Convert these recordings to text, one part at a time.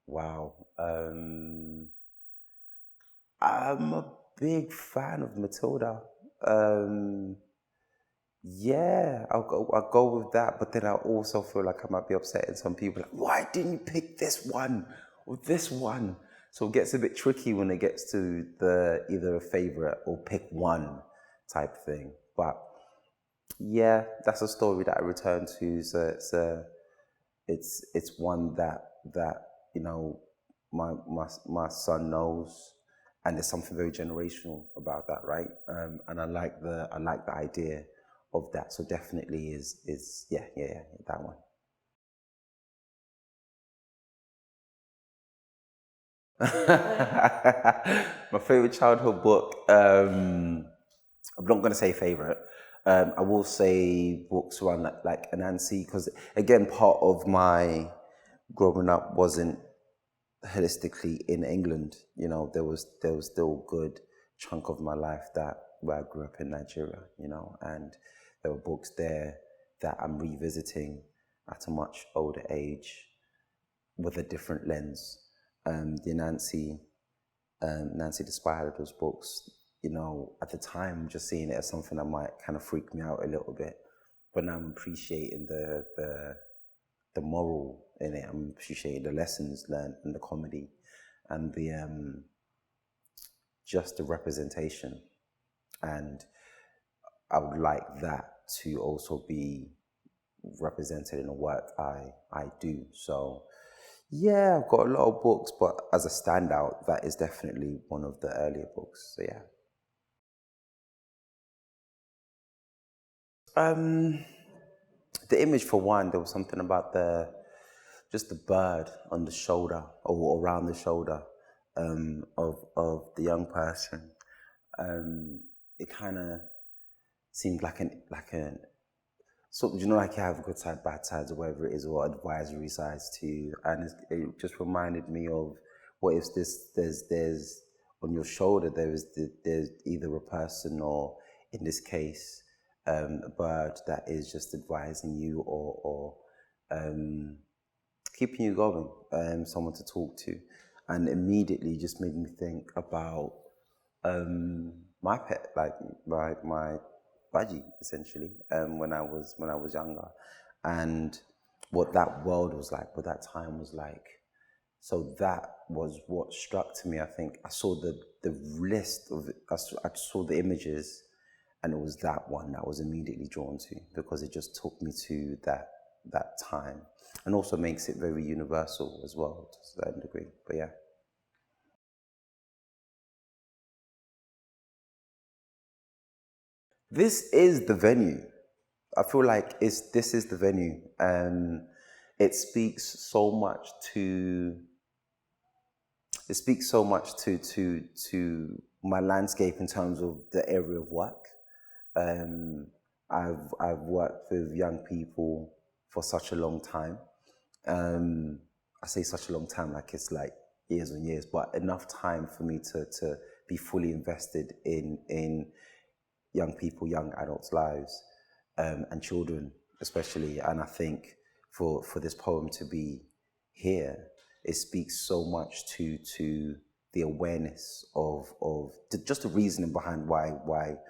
Wow. I'm a big fan of Matilda. Um, yeah, I'll go with that. But then I also feel like I might be upsetting some people. Like, why didn't you pick this one or this one? So it gets a bit tricky when it gets to the either a favorite or pick one type thing. But yeah, that's a story that I return to. So it's one that you know my son knows, and there's something very generational about that, right? And I like the idea of that. So definitely is yeah, that one. My favorite childhood book. I'm not going to say favorite. I will say books around like Anansi, because again, part of my growing up wasn't holistically in England. There was still a good chunk of my life that where I grew up in Nigeria. And there were books there that I'm revisiting at a much older age with a different lens. The Nancy Despire, those books, at the time, just seeing it as something that might kind of freak me out a little bit. But now I'm appreciating the moral in it. I'm appreciating the lessons learned and the comedy and the just the representation. And I would like that to also be represented in the work I do. So yeah, I've got a lot of books, but as a standout, that is definitely one of the earlier books. So yeah. Um, the image for one, there was something about just the bird on the shoulder or around the shoulder of the young person. It kind of seemed like an so like you have good side, bad sides, or whatever it is, or advisory sides too. And it just reminded me of what if there's on your shoulder there's either a person or in this case a bird that is just advising you or um, keeping you going, someone to talk to, and immediately just made me think about my pet, like my budgie, essentially, when I was younger, and what that world was like, what that time was like. So that was what struck to me. I think I saw the list of it, I saw the images, and it was that one that I was immediately drawn to because it just took me to that time, and also makes it very universal as well to a certain degree. But yeah. This is the venue. I feel like this is the venue. It speaks so much to it speaks so much to my landscape in terms of the area of work. Um, I've worked with young people for such a long time. Um, I say such a long time, like it's like years and years, but enough time for me to be fully invested in young people, young adults' lives, and children especially. And I think for this poem to be here, it speaks so much to the awareness of just the reasoning behind why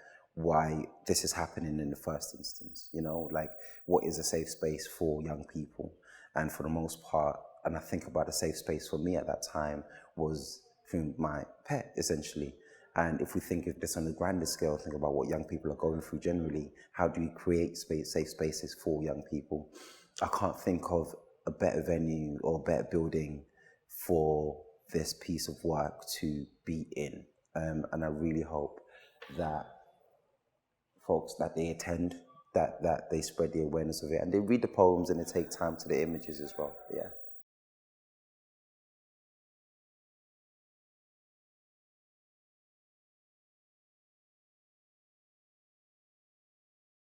this is happening in the first instance. Like what is a safe space for young people, and for the most part, and I think about a safe space for me at that time was through my pet, essentially. And if we think of this on a grander scale, think about what young people are going through generally. How do we create safe spaces for young people? I can't think of a better venue or a better building for this piece of work to be in. And I really hope that folks that they attend, that they spread the awareness of it, and they read the poems and they take time to the images as well. Yeah.